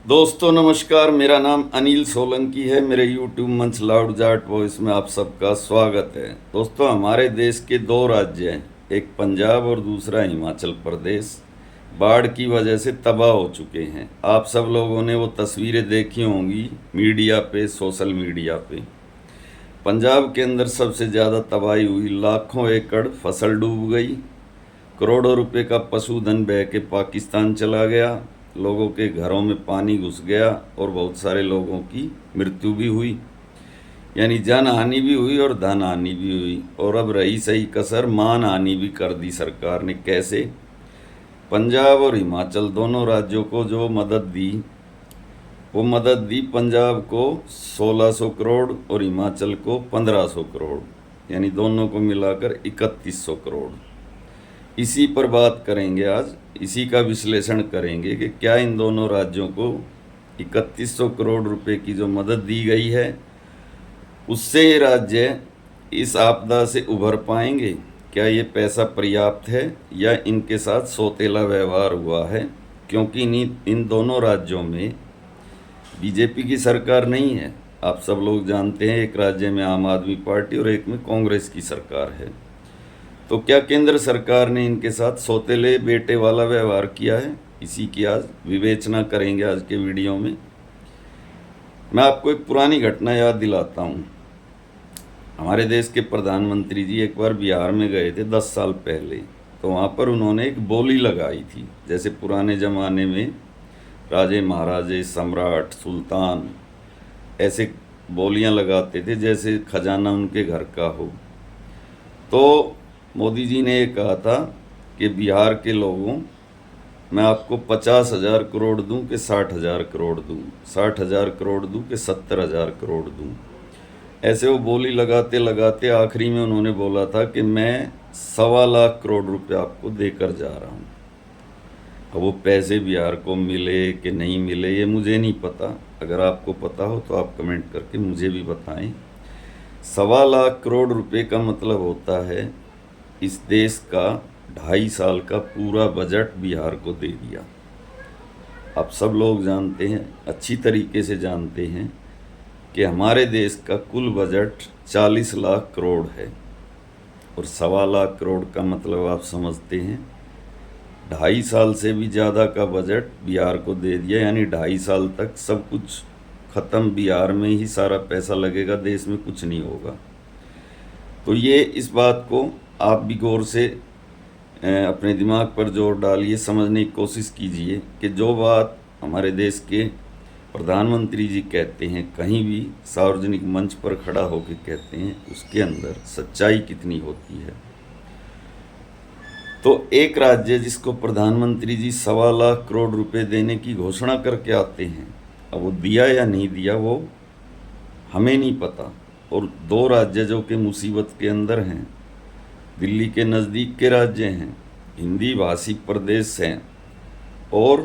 दोस्तों नमस्कार। मेरा नाम अनिल सोलंकी है। मेरे यूट्यूब मंच लाउड जाट वॉइस में आप सबका स्वागत है। दोस्तों, हमारे देश के दो राज्य हैं, एक पंजाब और दूसरा हिमाचल प्रदेश, बाढ़ की वजह से तबाह हो चुके हैं। आप सब लोगों ने वो तस्वीरें देखी होंगी मीडिया पे, सोशल मीडिया पे। पंजाब के अंदर सबसे ज़्यादा तबाही हुई, लाखों एकड़ फसल डूब गई, करोड़ों रुपए का पशुधन बह के पाकिस्तान चला गया, लोगों के घरों में पानी घुस गया और बहुत सारे लोगों की मृत्यु भी हुई। यानी जन हानि भी हुई और धन हानि भी हुई। और अब रही सही कसर, मान हानि भी कर दी सरकार ने। कैसे? पंजाब और हिमाचल दोनों राज्यों को जो मदद दी, वो मदद दी पंजाब को 1600 करोड़ और हिमाचल को 1500 करोड़, यानी दोनों को मिलाकर 3100 करोड़। इसी पर बात करेंगे आज। इसी का विश्लेषण करेंगे कि क्या इन दोनों राज्यों को 3100 करोड़ रुपए की जो मदद दी गई है, उससे ये राज्य इस आपदा से उभर पाएंगे? क्या ये पैसा पर्याप्त है या इनके साथ सौतेला व्यवहार हुआ है? क्योंकि इन दोनों राज्यों में बीजेपी की सरकार नहीं है। आप सब लोग जानते हैं, एक राज्य में आम आदमी पार्टी और एक में कांग्रेस की सरकार है। तो क्या केंद्र सरकार ने इनके साथ सौतेले बेटे वाला व्यवहार किया है? इसी की आज विवेचना करेंगे आज के वीडियो में। मैं आपको एक पुरानी घटना याद दिलाता हूँ। हमारे देश के प्रधानमंत्री जी एक बार बिहार में गए थे 10 साल पहले। तो वहाँ पर उन्होंने एक बोली लगाई थी, जैसे पुराने ज़माने में राजे महाराजे, सम्राट, सुल्तान ऐसे बोलियाँ लगाते थे, जैसे खजाना उनके घर का हो। तो मोदी जी ने ये कहा था कि बिहार के लोगों, मैं आपको 50,000 करोड़ दूं कि 60,000 करोड़ दूं, 60,000 करोड़ दूं कि 70,000 करोड़ दूं। ऐसे वो बोली लगाते लगाते आखिरी में उन्होंने बोला था कि मैं 1.25 करोड़ रुपए आपको देकर जा रहा हूँ। अब वो पैसे बिहार को मिले कि नहीं मिले ये मुझे नहीं पता। अगर आपको पता हो तो आप कमेंट करके मुझे भी बताएं। 1.25 करोड़ रुपए का मतलब होता है इस देश का 2.5 साल का पूरा बजट बिहार को दे दिया। आप सब लोग जानते हैं, अच्छी तरीके से जानते हैं कि हमारे देश का कुल बजट 40 लाख करोड़ है और 1.25 करोड़ का मतलब आप समझते हैं। 2.5 साल से भी ज़्यादा का बजट बिहार को दे दिया, यानी 2.5 साल तक सब कुछ ख़त्म, बिहार में ही सारा पैसा लगेगा, देश में कुछ नहीं होगा। तो ये इस बात को आप भी गौर से अपने दिमाग पर जोर डालिए, समझने की कोशिश कीजिए कि जो बात हमारे देश के प्रधानमंत्री जी कहते हैं, कहीं भी सार्वजनिक मंच पर खड़ा होकर कहते हैं, उसके अंदर सच्चाई कितनी होती है। तो एक राज्य जिसको प्रधानमंत्री जी 1.25 करोड़ रुपए देने की घोषणा करके आते हैं, अब वो दिया या नहीं दिया वो हमें नहीं पता। और दो राज्य जो कि मुसीबत के अंदर हैं, दिल्ली के नज़दीक के राज्य हैं, हिंदी भाषी प्रदेश हैं, और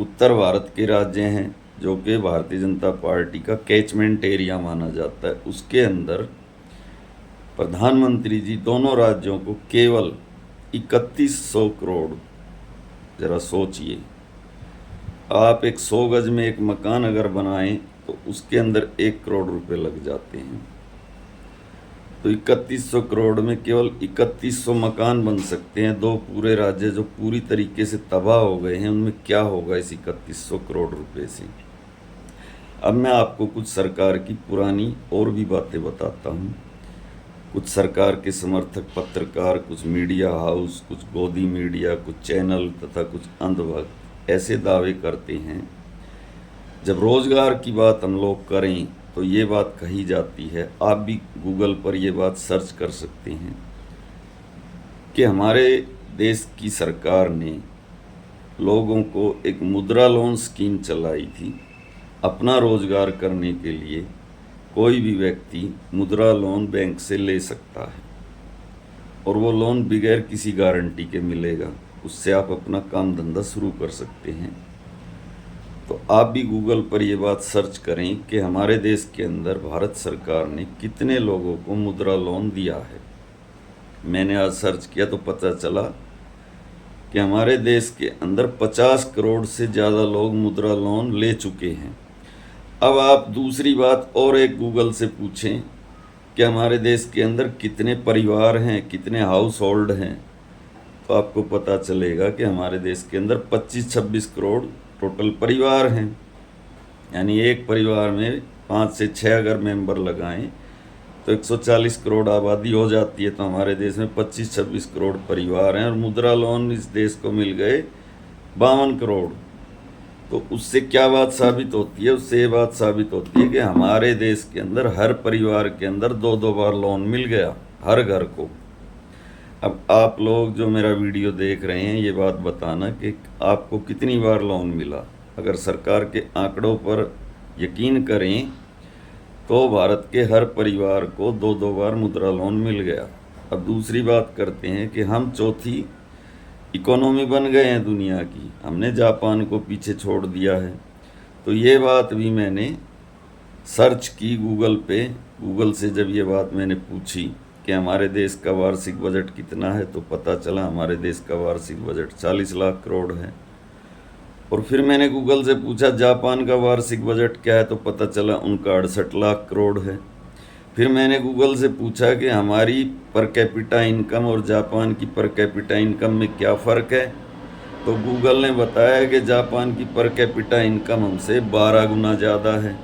उत्तर भारत के राज्य हैं जो कि भारतीय जनता पार्टी का कैचमेंट एरिया माना जाता है। उसके अंदर प्रधानमंत्री जी दोनों राज्यों को केवल 3100 करोड़, ज़रा सोचिए, आप एक 100 गज में एक मकान अगर बनाएं तो उसके अंदर 1 करोड़ रुपए लग जाते हैं। तो 3100 करोड़ में केवल 3100 मकान बन सकते हैं। दो पूरे राज्य जो पूरी तरीके से तबाह हो गए हैं, उनमें क्या होगा इस 3100 करोड़ रुपए से? अब मैं आपको कुछ सरकार की पुरानी और भी बातें बताता हूँ। कुछ सरकार के समर्थक पत्रकार, कुछ मीडिया हाउस, कुछ गोदी मीडिया, कुछ चैनल तथा कुछ अंधभक्त ऐसे दावे करते हैं। जब रोजगार की बात हम लोग करें तो ये बात कही जाती है, आप भी गूगल पर ये बात सर्च कर सकते हैं कि हमारे देश की सरकार ने लोगों को एक मुद्रा लोन स्कीम चलाई थी। अपना रोजगार करने के लिए कोई भी व्यक्ति मुद्रा लोन बैंक से ले सकता है और वो लोन बगैर किसी गारंटी के मिलेगा। उससे आप अपना काम धंधा शुरू कर सकते हैं। तो आप भी गूगल पर ये बात सर्च करें कि हमारे देश के अंदर भारत सरकार ने कितने लोगों को मुद्रा लोन दिया है। मैंने आज सर्च किया तो पता चला कि हमारे देश के अंदर 50 करोड़ से ज़्यादा लोग मुद्रा लोन ले चुके हैं। अब आप दूसरी बात और एक गूगल से पूछें कि हमारे देश के अंदर कितने परिवार हैं, कितने हाउस होल्ड हैं, तो आपको पता चलेगा कि हमारे देश के अंदर 25-26 करोड़ टोटल परिवार हैं। यानी एक परिवार में 5 से 6 अगर मेंबर लगाएं तो 140 करोड़ आबादी हो जाती है। तो हमारे देश में 25-26 करोड़ परिवार हैं और मुद्रा लोन इस देश को मिल गए 52 करोड़। तो उससे क्या बात साबित होती है? उससे ये बात साबित होती है कि हमारे देश के अंदर हर परिवार के अंदर 2-2 बार लोन मिल गया, हर घर को। अब आप लोग जो मेरा वीडियो देख रहे हैं, ये बात बताना कि आपको कितनी बार लोन मिला। अगर सरकार के आंकड़ों पर यकीन करें तो भारत के हर परिवार को 2-2 बार मुद्रा लोन मिल गया। अब दूसरी बात करते हैं कि हम चौथी इकोनॉमी बन गए हैं दुनिया की, हमने जापान को पीछे छोड़ दिया है। तो ये बात भी मैंने सर्च की गूगल पे। गूगल से जब ये बात मैंने पूछी कि हमारे देश का वार्षिक बजट कितना है, तो पता चला हमारे देश का वार्षिक बजट 40 लाख करोड़ है। और फिर मैंने गूगल से पूछा जापान का वार्षिक बजट क्या है, तो पता चला उनका 68 लाख करोड़ है। फिर मैंने गूगल से पूछा कि हमारी पर कैपिटा इनकम और जापान की पर कैपिटा इनकम में क्या फ़र्क है, तो गूगल ने बताया कि जापान की पर कैपिटा इनकम हमसे 12 गुना ज़्यादा है।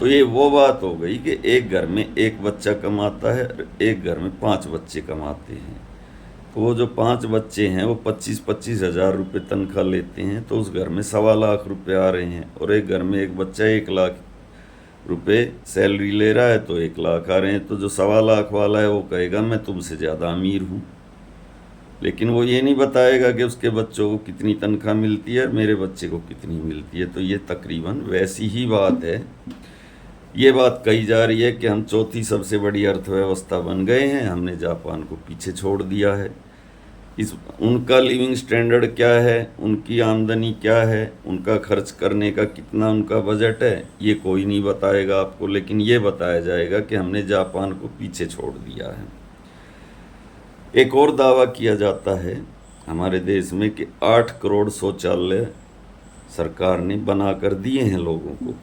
तो ये वो बात हो गई कि एक घर में एक बच्चा कमाता है, एक घर में 5 बच्चे कमाते हैं। तो वो जो 5 बच्चे हैं वो 25-25 हज़ार रुपये तनख्वाह लेते हैं, तो उस घर में 1.25 लाख रुपये आ रहे हैं। और एक घर में एक बच्चा 1 लाख रुपये सैलरी ले रहा है, तो 1 लाख आ रहे हैं। तो जो 1.25 लाख वाला है वो कहेगा मैं तुमसे ज़्यादा अमीर हूँ, लेकिन वो ये नहीं बताएगा कि उसके बच्चों को कितनी तनख्वाह मिलती है और मेरे बच्चे को कितनी मिलती है। तो ये तकरीबन वैसी ही बात है। ये बात कही जा रही है कि हम चौथी सबसे बड़ी अर्थव्यवस्था बन गए हैं, हमने जापान को पीछे छोड़ दिया है। उनका लिविंग स्टैंडर्ड क्या है, उनकी आमदनी क्या है, उनका खर्च करने का कितना उनका बजट है, ये कोई नहीं बताएगा आपको। लेकिन ये बताया जाएगा कि हमने जापान को पीछे छोड़ दिया है। एक और दावा किया जाता है हमारे देश में कि 8 करोड़ शौचालय सरकार ने बना कर दिए हैं लोगों को।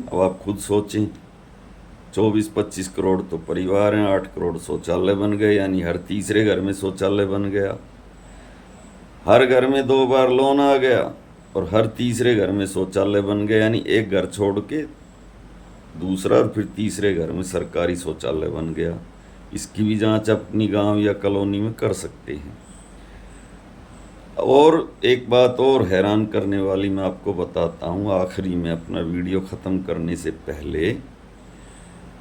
अब आप खुद सोचें, 24-25 करोड़ तो परिवार हैं, 8 करोड़ शौचालय बन गए, यानी हर तीसरे घर में शौचालय बन गया। हर घर में 2 बार लोन आ गया और हर तीसरे घर में शौचालय बन गया, यानी एक घर छोड़ के दूसरा और फिर तीसरे घर में सरकारी शौचालय बन गया। इसकी भी जांच अपनी गांव या कॉलोनी में कर सकते हैं। और एक बात और हैरान करने वाली मैं आपको बताता हूँ आखिरी में, अपना वीडियो ख़त्म करने से पहले।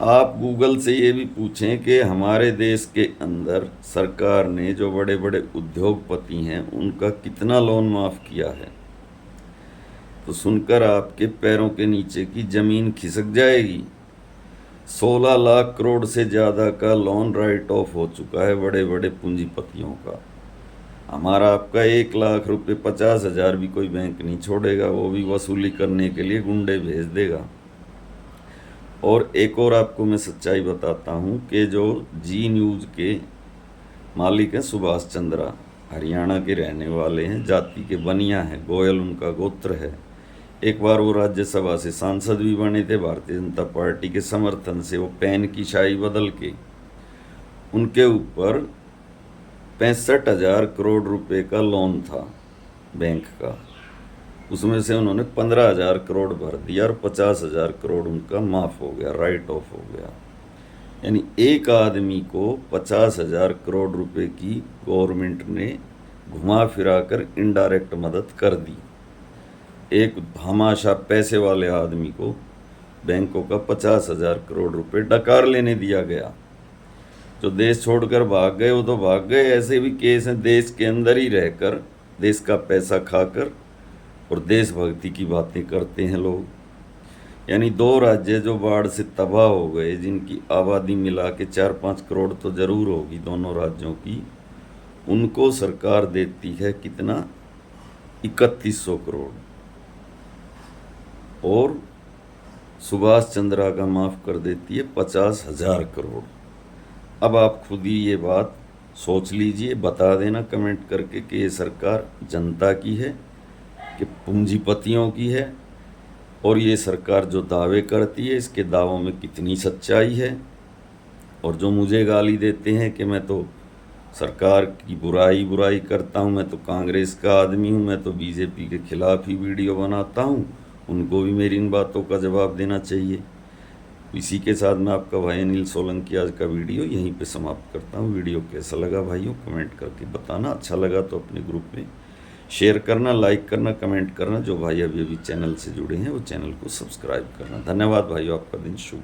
आप गूगल से ये भी पूछें कि हमारे देश के अंदर सरकार ने जो बड़े बड़े उद्योगपति हैं उनका कितना लोन माफ़ किया है, तो सुनकर आपके पैरों के नीचे की ज़मीन खिसक जाएगी। 16 लाख करोड़ से ज़्यादा का लोन राइट ऑफ हो चुका है बड़े बड़े पूंजीपतियों का। हमारा आपका 1 लाख रुपये 50 हज़ार भी कोई बैंक नहीं छोड़ेगा, वो भी वसूली करने के लिए गुंडे भेज देगा। और एक और आपको मैं सच्चाई बताता हूँ कि जो जी न्यूज़ के मालिक हैं सुभाष चंद्रा, हरियाणा के रहने वाले हैं, जाति के बनिया हैं, गोयल उनका गोत्र है। एक बार वो राज्यसभा से सांसद भी बने थे भारतीय जनता पार्टी के समर्थन से। वो पेन की शाई बदल के उनके ऊपर 65,000 करोड़ रुपए का लोन था बैंक का, उसमें से उन्होंने 15,000 करोड़ भर दिया और 50,000 करोड़ उनका माफ़ हो गया, राइट ऑफ हो गया। यानी एक आदमी को 50,000 करोड़ रुपए की गवर्नमेंट ने घुमा फिरा कर इनडायरेक्ट मदद कर दी। एक भामाशाह पैसे वाले आदमी को बैंकों का 50,000 करोड़ रुपए डकार लेने दिया गया। जो देश छोड़कर भाग गए वो तो भाग गए, ऐसे भी केस हैं देश के अंदर ही रहकर देश का पैसा खाकर और देशभक्ति की बातें करते हैं लोग। यानी 2 राज्य जो बाढ़ से तबाह हो गए, जिनकी आबादी मिला के 4-5 करोड़ तो ज़रूर होगी दोनों राज्यों की, उनको सरकार देती है कितना, 3100 करोड़। और सुभाष चंद्रा का माफ़ कर देती है 50,000 करोड़। अब आप खुद ही ये बात सोच लीजिए, बता देना कमेंट करके कि ये सरकार जनता की है कि पूंजीपतियों की है, और ये सरकार जो दावे करती है इसके दावों में कितनी सच्चाई है। और जो मुझे गाली देते हैं कि मैं तो सरकार की बुराई करता हूँ, मैं तो कांग्रेस का आदमी हूँ, मैं तो बीजेपी के खिलाफ ही वीडियो बनाता हूँ, उनको भी मेरी इन बातों का जवाब देना चाहिए। इसी के साथ मैं आपका भाई अनिल सोलंकी आज का वीडियो यहीं पे समाप्त करता हूँ। वीडियो कैसा लगा भाइयों कमेंट करके बताना, अच्छा लगा तो अपने ग्रुप में शेयर करना, लाइक करना, कमेंट करना। जो भाई अभी अभी चैनल से जुड़े हैं वो चैनल को सब्सक्राइब करना। धन्यवाद भाइयों, आपका दिन शुभ